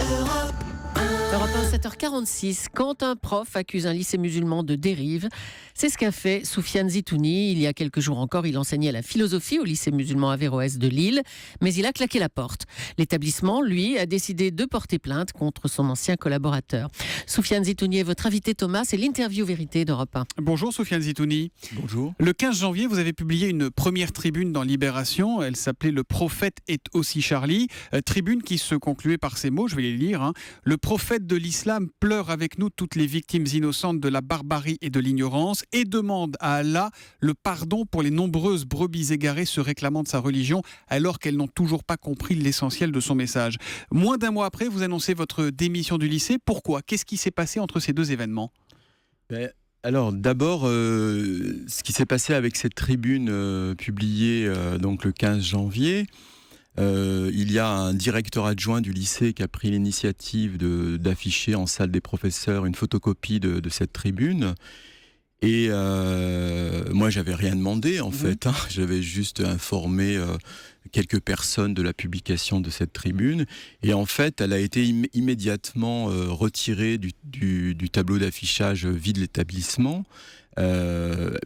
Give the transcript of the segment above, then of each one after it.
Europe 1, 7h46, quand un prof accuse un lycée musulman de dérive, c'est ce qu'a fait Soufiane Zitouni. Il y a quelques jours encore, il enseignait la philosophie au lycée musulman Averroès de Lille, mais il a claqué la porte. L'établissement, lui, a décidé de porter plainte contre son ancien collaborateur. Soufiane Zitouni est votre invité, Thomas, c'est l'interview vérité d'Europe 1. Bonjour Soufiane Zitouni. Bonjour. Le 15 janvier, vous avez publié une première tribune dans Libération. Elle s'appelait « Le prophète est aussi Charlie ». Tribune qui se concluait par ces mots, je vais les lire. Le prophète de l'islam pleure avec nous toutes les victimes innocentes de la barbarie et de l'ignorance et demande à Allah le pardon pour les nombreuses brebis égarées se réclamant de sa religion alors qu'elles n'ont toujours pas compris l'essentiel de son message. Moins d'un mois après, vous annoncez votre démission du lycée. Pourquoi ? Qu'est-ce qui s'est passé entre ces deux événements ? Alors d'abord, ce qui s'est passé avec cette tribune publiée donc le 15 janvier, il y a un directeur adjoint du lycée qui a pris l'initiative d'afficher en salle des professeurs une photocopie de cette tribune. Et moi, j'avais rien demandé en fait. J'avais juste informé quelques personnes de la publication de cette tribune. Et en fait, elle a été immédiatement retirée du tableau d'affichage vie de l'établissement.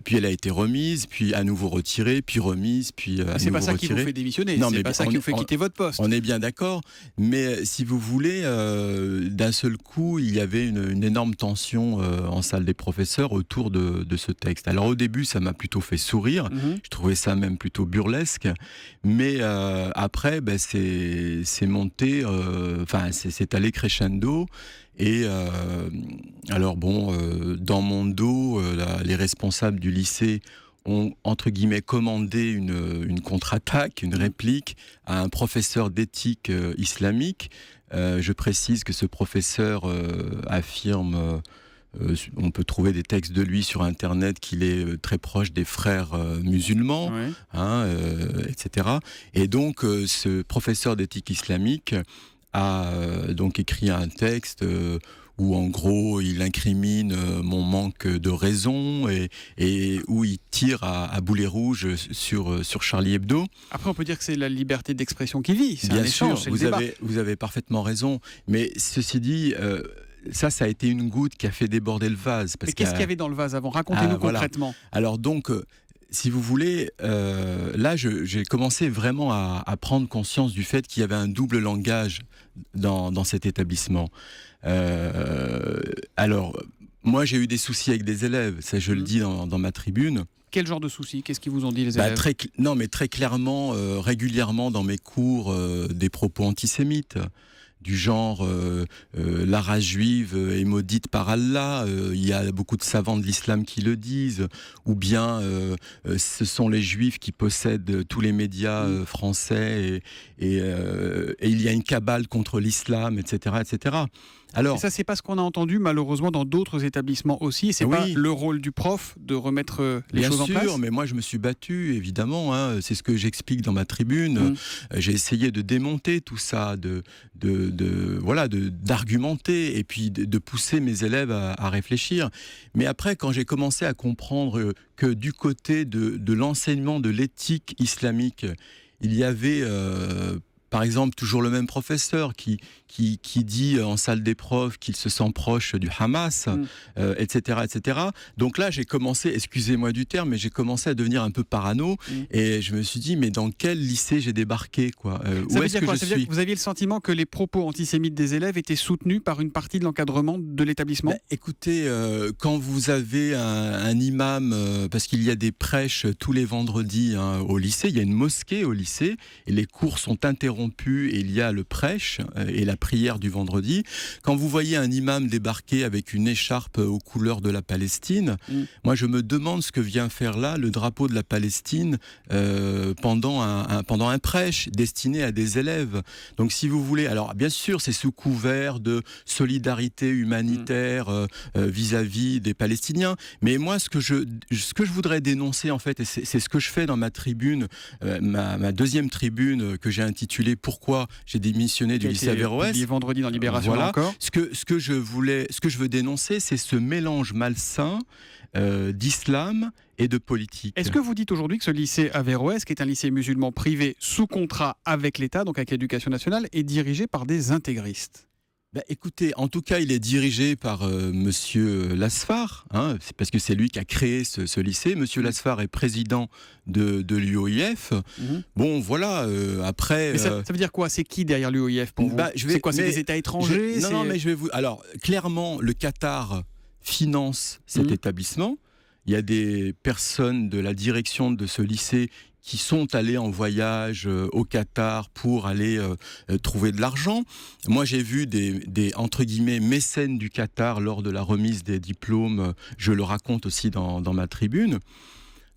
Puis elle a été remise, puis à nouveau retirée, puis remise, puis à nouveau retirée. C'est pas ça qui vous fait démissionner, c'est pas ça qui vous fait quitter votre poste. On est bien d'accord, mais si vous voulez, d'un seul coup, il y avait une énorme tension en salle des professeurs autour de ce texte. Alors au début, ça m'a plutôt fait sourire, je trouvais ça même plutôt burlesque, mais après, c'est monté, c'est allé crescendo. Et alors bon, dans mon dos, les responsables du lycée ont entre guillemets commandé une contre-attaque, une réplique à un professeur d'éthique islamique. Je précise que ce professeur affirme, on peut trouver des textes de lui sur Internet, qu'il est très proche des frères musulmans, etc. Et donc ce professeur d'éthique islamique a donc écrit un texte où en gros il incrimine mon manque de raison et où il tire à boulet rouge sur Charlie Hebdo. Après on peut dire que c'est la liberté d'expression qui vit, c'est bien un échange, sûr, vous avez parfaitement raison, mais ceci dit, ça a été une goutte qui a fait déborder le vase. Mais qu'est-ce qu'il y avait dans le vase avant ? Racontez-nous concrètement. Alors donc, si vous voulez, là, j'ai commencé vraiment à prendre conscience du fait qu'il y avait un double langage dans cet établissement. Alors, moi, j'ai eu des soucis avec des élèves, ça je le dis dans ma tribune. Quel genre de soucis ? Qu'est-ce qui vous ont dit les élèves ? Très clairement, régulièrement dans mes cours, des propos antisémites. Du genre la race juive est maudite par Allah, il y a beaucoup de savants de l'islam qui le disent, ou bien ce sont les juifs qui possèdent tous les médias français et il y a une cabale contre l'islam, etc., etc. Alors, et ça, c'est pas ce qu'on a entendu malheureusement dans d'autres établissements aussi. Et c'est pas le rôle du prof de remettre les choses en place. Bien sûr, mais moi je me suis battu, évidemment. C'est ce que j'explique dans ma tribune. J'ai essayé de démonter tout ça, d'argumenter et puis de pousser mes élèves à réfléchir. Mais après, quand j'ai commencé à comprendre que du côté de l'enseignement de l'éthique islamique, il y avait par exemple, toujours le même professeur qui dit en salle des profs qu'il se sent proche du Hamas, etc., etc. Donc là, j'ai commencé, excusez-moi du terme, mais j'ai commencé à devenir un peu parano et je me suis dit, mais dans quel lycée j'ai débarqué, quoi ? Ça veut dire quoi ? Ça veut dire que vous aviez le sentiment que les propos antisémites des élèves étaient soutenus par une partie de l'encadrement de l'établissement ? Écoutez, quand vous avez un imam, parce qu'il y a des prêches tous les vendredis au lycée, il y a une mosquée au lycée et les cours sont interrompus et il y a le prêche et la prière du vendredi. Quand vous voyez un imam débarquer avec une écharpe aux couleurs de la Palestine, moi je me demande ce que vient faire là le drapeau de la Palestine pendant un prêche destiné à des élèves. Donc si vous voulez, alors bien sûr c'est sous couvert de solidarité humanitaire vis-à-vis des Palestiniens, mais moi ce que je voudrais dénoncer en fait, et c'est ce que je fais dans ma tribune, ma deuxième tribune que j'ai intitulée Pourquoi j'ai démissionné du lycée Averroès. Vendredi dans Libération encore. Ce que je veux dénoncer, c'est ce mélange malsain d'islam et de politique. Est-ce que vous dites aujourd'hui que ce lycée Averroès, qui est un lycée musulman privé sous contrat avec l'État, donc avec l'Éducation nationale, est dirigé par des intégristes ? Écoutez, en tout cas, il est dirigé par Monsieur Lasfar, hein, c'est parce que c'est lui qui a créé ce lycée. Monsieur Lasfar est président de l'UOIF. Bon, voilà, après... Mais ça veut dire quoi? C'est qui derrière l'UOIF pour vous? C'est quoi? C'est des États étrangers? Non, mais je vais vous... Alors, clairement, le Qatar finance cet établissement. Il y a des personnes de la direction de ce lycée qui sont allés en voyage au Qatar pour aller trouver de l'argent. Moi, j'ai vu des entre guillemets mécènes du Qatar lors de la remise des diplômes. Je le raconte aussi dans ma tribune.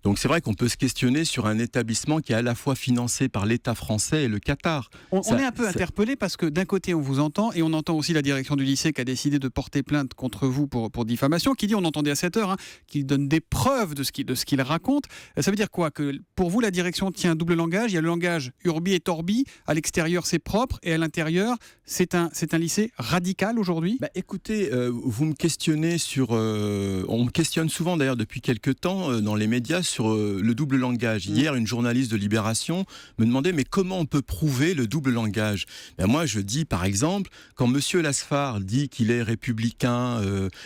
Donc c'est vrai qu'on peut se questionner sur un établissement qui est à la fois financé par l'État français et le Qatar. On est un peu interpellé parce que d'un côté on vous entend et on entend aussi la direction du lycée qui a décidé de porter plainte contre vous pour diffamation, qui dit, on entendait à cette heure, qu'il donne des preuves de ce qu'il raconte. Ça veut dire quoi? Que pour vous la direction tient un double langage? Il y a le langage urbi et torbi, à l'extérieur c'est propre et à l'intérieur c'est un lycée radical aujourd'hui? Écoutez, vous me questionnez sur... on me questionne souvent d'ailleurs depuis quelques temps dans les médias sur le double langage. Hier, une journaliste de Libération me demandait mais comment on peut prouver le double langage? Moi, je dis par exemple, quand Monsieur Lasfar dit qu'il est républicain,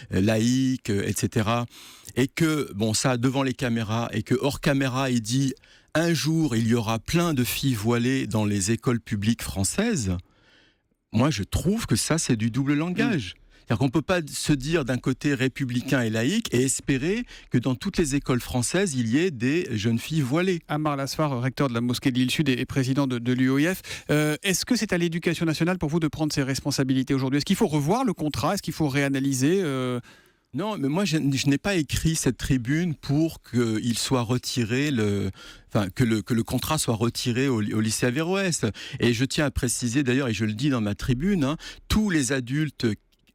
laïque, etc., et que, bon, ça devant les caméras, et que hors caméra, il dit un jour, il y aura plein de filles voilées dans les écoles publiques françaises, moi, je trouve que ça, c'est du double langage. C'est-à-dire qu'on ne peut pas se dire d'un côté républicain et laïque et espérer que dans toutes les écoles françaises, il y ait des jeunes filles voilées. Ammar Lasfar, recteur de la mosquée de Lille-Sud et président de l'UOIF. Est-ce que c'est à l'Éducation nationale pour vous de prendre ses responsabilités aujourd'hui? Est-ce qu'il faut revoir le contrat? Est-ce qu'il faut réanalyser Non, mais moi, je n'ai pas écrit cette tribune pour qu'il soit retiré, que le contrat soit retiré au lycée Averroès. Et je tiens à préciser d'ailleurs, et je le dis dans ma tribune, tous les adultes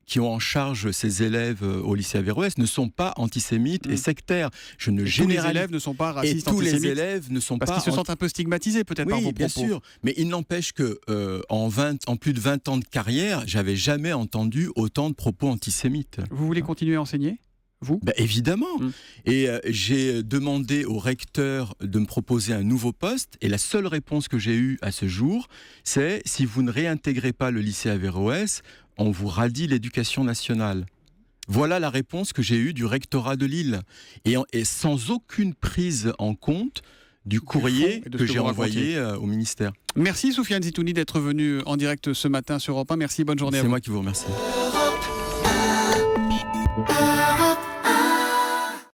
qui ont en charge ces élèves au lycée Averroès ne sont pas antisémites et sectaires. Tous les élèves ne sont pas racistes, antisémites. Et tous les élèves ne sont parce qu'ils se sentent un peu stigmatisés peut-être par vos propos. Oui, bien sûr. Mais il n'empêche que en plus de 20 ans de carrière, j'avais jamais entendu autant de propos antisémites. Vous voulez continuer à enseigner ? Vous ? Évidemment. Et j'ai demandé au recteur de me proposer un nouveau poste. Et la seule réponse que j'ai eue à ce jour, c'est « Si vous ne réintégrez pas le lycée Averroès, on vous radie l'éducation nationale ». Voilà la réponse que j'ai eue du rectorat de Lille. Et sans aucune prise en compte du courrier que j'ai envoyé au ministère. Merci Soufiane Zitouni d'être venu en direct ce matin sur Europe 1. Merci, bonne journée à vous. C'est moi qui vous remercie.